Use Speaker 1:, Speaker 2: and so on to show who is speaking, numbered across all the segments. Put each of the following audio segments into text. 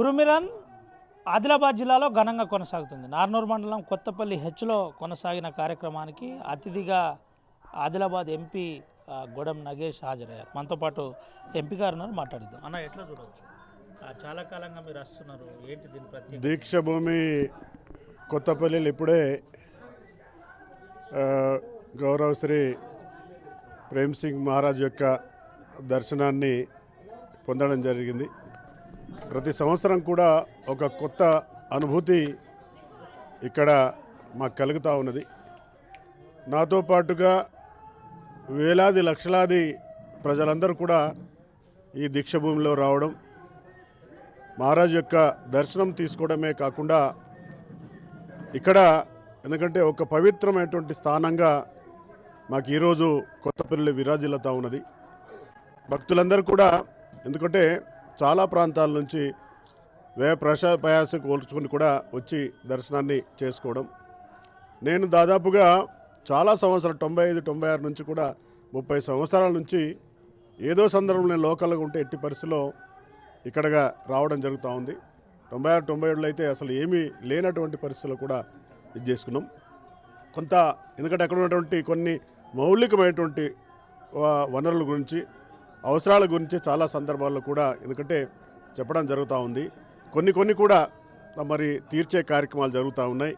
Speaker 1: ఉరుమిరన్ ఆదిలాబాద్ జిల్లాలో ఘనంగా కొనసాగుతుంది. నార్నూర్ మండలం కొత్తపల్లి హెచ్లో కొనసాగిన కార్యక్రమానికి అతిథిగా ఆదిలాబాద్ ఎంపీ గొడం నగేష్ హాజరయ్యారు. మనతో పాటు ఎంపీ గారు ఉన్నారు, మాట్లాడిద్దాం. అన్న, ఎట్లా చూడవచ్చు? చాలా కాలంగా మీరు వస్తున్నారు, ఏంటి దీని ప్రత్యేకత?
Speaker 2: దీక్షభూమి కొత్తపల్లిలో ఇప్పుడే గౌరవ శ్రీ ప్రేమ్ సింగ్ మహారాజ్ యొక్క దర్శనాన్ని పొందడం జరిగింది. ప్రతి సంవత్సరం కూడా ఒక కొత్త అనుభూతి ఇక్కడ మాకు కలుగుతూ ఉన్నది. నాతో పాటుగా వేలాది లక్షలాది ప్రజలందరూ కూడా ఈ దీక్షభూమిలో రావడం, మహారాజ్ యొక్క దర్శనం తీసుకోవడమే కాకుండా ఇక్కడ ఎందుకంటే ఒక పవిత్రమైనటువంటి స్థానంగా మాకు ఈరోజు కొత్తపల్లి విరాజిల్లుతూ ఉన్నది. భక్తులందరూ కూడా ఎందుకంటే చాలా ప్రాంతాల నుంచి ప్రయాసం కోల్చుకుని కూడా వచ్చి దర్శనాన్ని చేసుకోవడం. నేను దాదాపుగా చాలా సంవత్సరాలు 95-96 నుంచి కూడా 30 సంవత్సరాల నుంచి ఏదో సందర్భంలో నేను లోకల్గా ఉంటే ఎట్టి పరిస్థితిలో ఇక్కడగా రావడం జరుగుతూ ఉంది. 96-97లో అయితే అసలు ఏమీ లేనటువంటి పరిస్థితుల్లో కూడా ఇది చేసుకున్నాం. కొంత ఎందుకంటే అక్కడ ఉన్నటువంటి కొన్ని మౌలికమైనటువంటి వనరుల గురించి, అవసరాల గురించి చాలా సందర్భాల్లో కూడా ఎందుకంటే చెప్పడం జరుగుతూ ఉంది. కొన్ని కూడా మరి తీర్చే కార్యక్రమాలు జరుగుతూ ఉన్నాయి.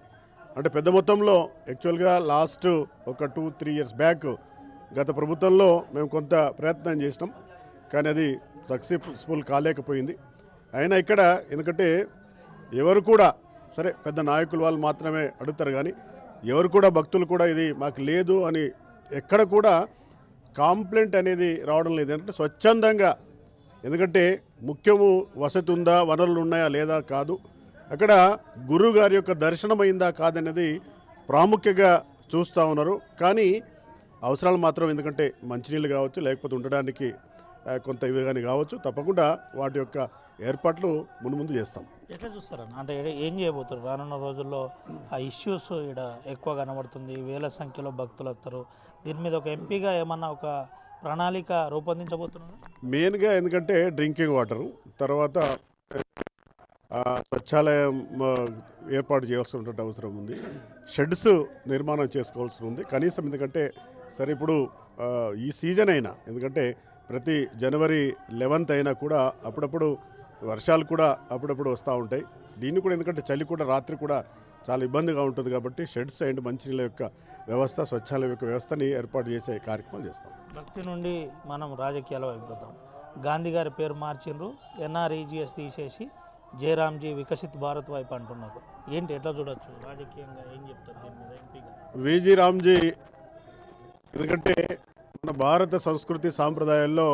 Speaker 2: అంటే పెద్ద మొత్తంలో యాక్చువల్గా లాస్ట్ ఒక 2-3 ఇయర్స్ బ్యాక్ గత ప్రభుత్వంలో మేము కొంత ప్రయత్నం చేసినాం, కానీ అది సక్సెస్ఫుల్ కాలేకపోయింది. అయినా ఇక్కడ ఎందుకంటే ఎవరు కూడా సరే పెద్ద నాయకులు వాళ్ళు మాత్రమే అడుగుతారు, కానీ ఎవరు కూడా భక్తులు కూడా ఇది మాకు లేదు అని ఎక్కడ కూడా కాంప్లైంట్ అనేది రావడం లేదు. అంటే స్వచ్ఛందంగా, ఎందుకంటే ముఖ్యము వసతి ఉందా, వనరులు ఉన్నాయా లేదా కాదు, అక్కడ గురువు గారి యొక్క దర్శనం అయిందా కాదనేది ప్రాముఖ్యంగా చూస్తూ ఉన్నారు. కానీ అవసరాలు మాత్రం ఎందుకంటే మంచినీళ్ళు కావచ్చు, లేకపోతే ఉండడానికి కొంత ఇవి కానీ కావచ్చు, తప్పకుండా వాటి యొక్క ఏర్పాట్లు ముందు చేస్తాం.
Speaker 1: ఎట్లా చూస్తారన్న? అంటే ఏం చేయబోతారు రానున్న రోజుల్లో? ఆ ఇష్యూస్ ఇక్కడ ఎక్కువ కనబడుతుంది, వేల సంఖ్యలో భక్తులు వస్తారు. దీని మీద ఒక ఎంపీగా ఏమన్నా ఒక ప్రణాళిక రూపొందించబోతున్నారు?
Speaker 2: మెయిన్గా ఎందుకంటే డ్రింకింగ్ వాటరు, తర్వాత స్వచ్ఛాలయం ఏర్పాటు చేయాల్సినటువంటి అవసరం ఉంది. షెడ్స్ నిర్మాణం చేసుకోవాల్సి ఉంది కనీసం. ఎందుకంటే సరే ఇప్పుడు ఈ సీజన్ అయినా ఎందుకంటే ప్రతి జనవరి 11th అయినా కూడా అప్పుడప్పుడు వర్షాలు కూడా అప్పుడప్పుడు వస్తూ ఉంటాయి. దీన్ని కూడా ఎందుకంటే చలి కూడా రాత్రి కూడా చాలా ఇబ్బందిగా ఉంటుంది కాబట్టి షెడ్స్ అండ్ మంచినీళ్ళ యొక్క వ్యవస్థ, స్వచ్ఛాలయం యొక్క వ్యవస్థని ఏర్పాటు చేసే కార్యక్రమాలు చేస్తాం.
Speaker 1: భక్తి నుండి మనం రాజకీయాలు అయిపోతాం. గాంధీ గారి పేరు మార్చిండ్రు, ఎన్ఆర్ఈజీఎస్ తీసేసి జయరామ్జీ వికసిత్ భారత్ వైపు అంటున్నారు. ఏంటి, ఎట్లా చూడొచ్చు రాజకీయంగా? ఏం చెప్తారు దీని మీద ఎంపీగా?
Speaker 2: విజి రామ్జీ ఎందుకంటే మన భారత సంస్కృతి సాంప్రదాయాల్లో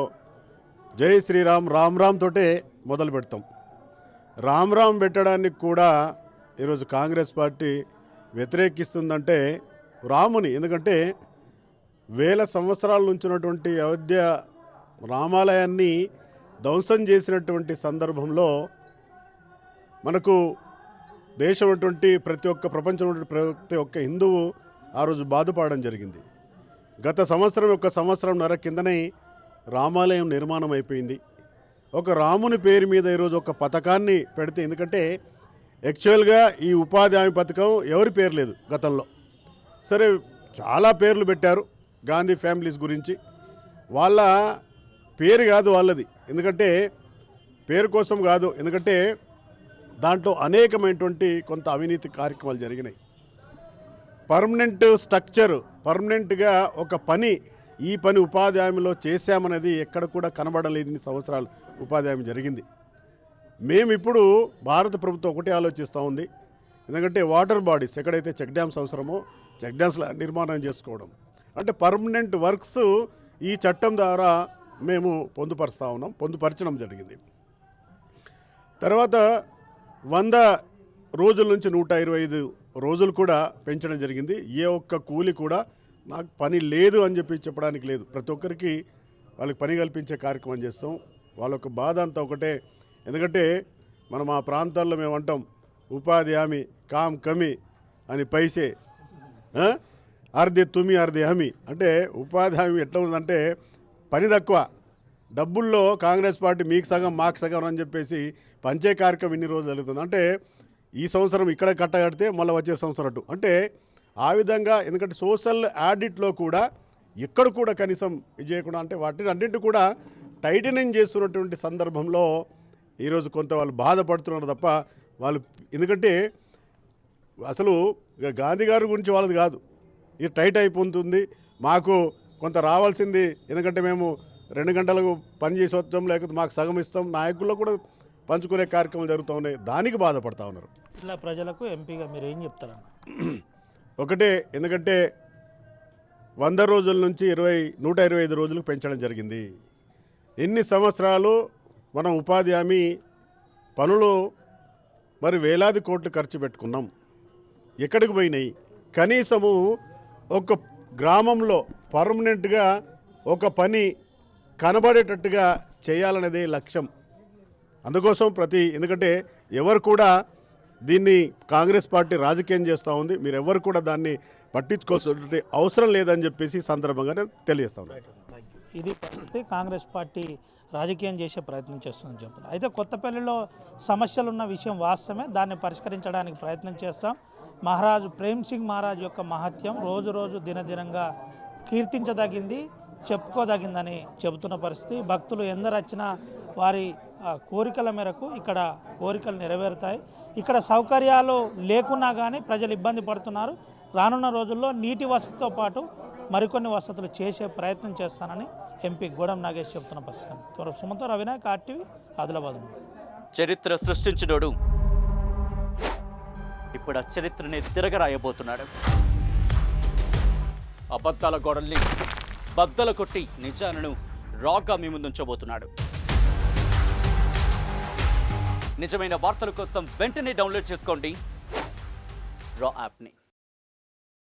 Speaker 2: జై శ్రీరామ్, రామ్ రామ్ తోటే మొదలు పెడతాం. రామ్ రామ్ పెట్టడానికి కూడా ఈరోజు కాంగ్రెస్ పార్టీ వ్యతిరేకిస్తుందంటే రాముని, ఎందుకంటే వేల సంవత్సరాల నుంచి ఉన్నటువంటి అయోధ్య రామాలయాన్ని ధ్వంసం చేసినటువంటి సందర్భంలో మనకు దేశం అటువంటి ప్రతి ఒక్క ప్రపంచం ప్రతి ఒక్క హిందువు ఆ రోజు బాధపడడం జరిగింది. గత సంవత్సరం, ఒక సంవత్సరంన్నర కిందనే రామాలయం నిర్మాణం అయిపోయింది. ఒక రాముని పేరు మీద ఈరోజు ఒక పథకాన్ని పెడితే, ఎందుకంటే యాక్చువల్గా ఈ ఉపాధి హామీ పథకం ఎవరి పేరు లేదు గతంలో. సరే చాలా పేర్లు పెట్టారు గాంధీ ఫ్యామిలీస్ గురించి, వాళ్ళ పేరు కాదు వాళ్ళది, ఎందుకంటే పేరు కోసం కాదు, ఎందుకంటే దాంట్లో అనేకమైనటువంటి కొంత అవినీతి కార్యక్రమాలు జరిగినాయి. పర్మనెంట్ స్ట్రక్చర్, పర్మనెంట్గా ఒక పని, ఈ పని ఉపాధి హామీలో చేశామనేది ఎక్కడ కూడా కనబడలేదు. ఇన్ని సంవత్సరాలు ఉపాధి హామీ జరిగింది. మేము ఇప్పుడు భారత ప్రభుత్వం ఒకటే ఆలోచిస్తూ ఉంది, ఎందుకంటే వాటర్ బాడీస్ ఎక్కడైతే చెక్ డ్యామ్స్ అవసరమో చెక్ డ్యామ్స్ల నిర్మాణం చేసుకోవడం, అంటే పర్మనెంట్ వర్క్స్ ఈ చట్టం ద్వారా మేము పొందుపరచడం జరిగింది. తర్వాత 100 రోజుల నుంచి 125 రోజులు కూడా పెంచడం జరిగింది. ఏ ఒక్క కూలి కూడా నాకు పని లేదు అని చెప్పడానికి లేదు. ప్రతి ఒక్కరికి వాళ్ళకి పని కల్పించే కార్యక్రమం చేస్తాం. వాళ్ళ యొక్క బాధ అంతా ఒకటే, ఎందుకంటే మనం ఆ ప్రాంతాల్లో మేము అంటాం ఉపాధి హామీ కామ్ కమి అని పైసే అర్ధే తుమి అర్ధే హమి, అంటే ఉపాధి హామీ ఎట్లా ఉందంటే పని తక్కువ, డబ్బుల్లో కాంగ్రెస్ పార్టీ మీకు సగం మాకు సగం అని చెప్పేసి పంచే కార్యక్రమం ఇన్ని రోజులు జరుగుతుంది. అంటే ఈ సంవత్సరం ఇక్కడ కట్టగడితే మళ్ళీ వచ్చే సంవత్సరం అటు అంటే ఆ విధంగా. ఎందుకంటే సోషల్ ఆడిట్లో కూడా ఎక్కడ కూడా కనీసం ఇది చేయకుండా అంటే వాటిని అన్నింటి కూడా టైటనింగ్ చేస్తున్నటువంటి సందర్భంలో ఈరోజు కొంత వాళ్ళు బాధపడుతున్నారు తప్ప వాళ్ళు, ఎందుకంటే అసలు గాంధీ గారి గురించి వాళ్ళది కాదు, ఇది టైట్ అయిపోతుంది మాకు కొంత రావాల్సింది, ఎందుకంటే మేము 2 గంటలకు పని చేసి వచ్చాం, లేకపోతే మాకు సగం ఇస్తాం, నాయకుల్లో కూడా పంచుకునే కార్యక్రమాలు జరుగుతూ ఉన్నాయి, దానికి బాధపడతా ఉన్నారు.
Speaker 1: ఇలా ప్రజలకు ఎంపీగా మీరు ఏం చెప్తారన్న?
Speaker 2: ఒకటే, ఎందుకంటే 100 రోజుల నుంచి 125 రోజులకు పెంచడం జరిగింది. ఎన్ని సంవత్సరాలు మనం ఉపాధి హామీ పనులు మరి వేలాది కోట్లు ఖర్చు పెట్టుకున్నాం, ఎక్కడికి పోయినాయి? కనీసము ఒక గ్రామంలో పర్మనెంట్గా ఒక పని కనబడేటట్టుగా చేయాలనేదే లక్ష్యం. అందుకోసం ఎందుకంటే ఎవరు కూడా దీన్ని కాంగ్రెస్ పార్టీ రాజకీయం చేస్తూ ఉంది, మీరు ఎవరు కూడా దాన్ని పట్టించుకోవాల్సిన అవసరం లేదని చెప్పేసి సందర్భంగా నేను తెలియజేస్తా ఉన్నాను.
Speaker 1: ఇది పరిస్థితి. కాంగ్రెస్ పార్టీ రాజకీయం చేసే ప్రయత్నం చేస్తుందని చెప్తున్నారు. అయితే కొత్తపల్లిలో సమస్యలు ఉన్న విషయం వాస్తవమే, దాన్ని పరిష్కరించడానికి ప్రయత్నం చేస్తాం. మహారాజు ప్రేమ్ సింగ్ మహారాజ్ యొక్క మహత్యం రోజు రోజు దినదినంగా కీర్తించదగింది, చెప్పుకోదగిందని చెబుతున్న పరిస్థితి. భక్తులు ఎందరు వచ్చినా వారి కోరికల మేరకు ఇక్కడ కోరికలు నెరవేరుతాయి. ఇక్కడ సౌకర్యాలు లేకున్నా కానీ ప్రజలు ఇబ్బంది పడుతున్నారు. రానున్న రోజుల్లో నీటి వసతితో పాటు మరికొన్ని వసతులు చేసే ప్రయత్నం చేస్తానని ఎంపీ గోడం నాగేష్ చెబుతున్న పరిస్థితి. సుమంత రవినాయక్, RTV, ఆదిలాబాద్.
Speaker 3: చరిత్ర సృష్టించినోడు ఇప్పుడు ఆ చరిత్రని తిరగరాయబోతున్నాడు. అబద్ధాల గోడల్ని బద్దలు కొట్టి నిజాలను రాగా మీ ముందుంచబోతున్నాడు. నిజమైన వార్తల కోసం వెంటనే డౌన్లోడ్ చేసుకోండి రా యాప్ని.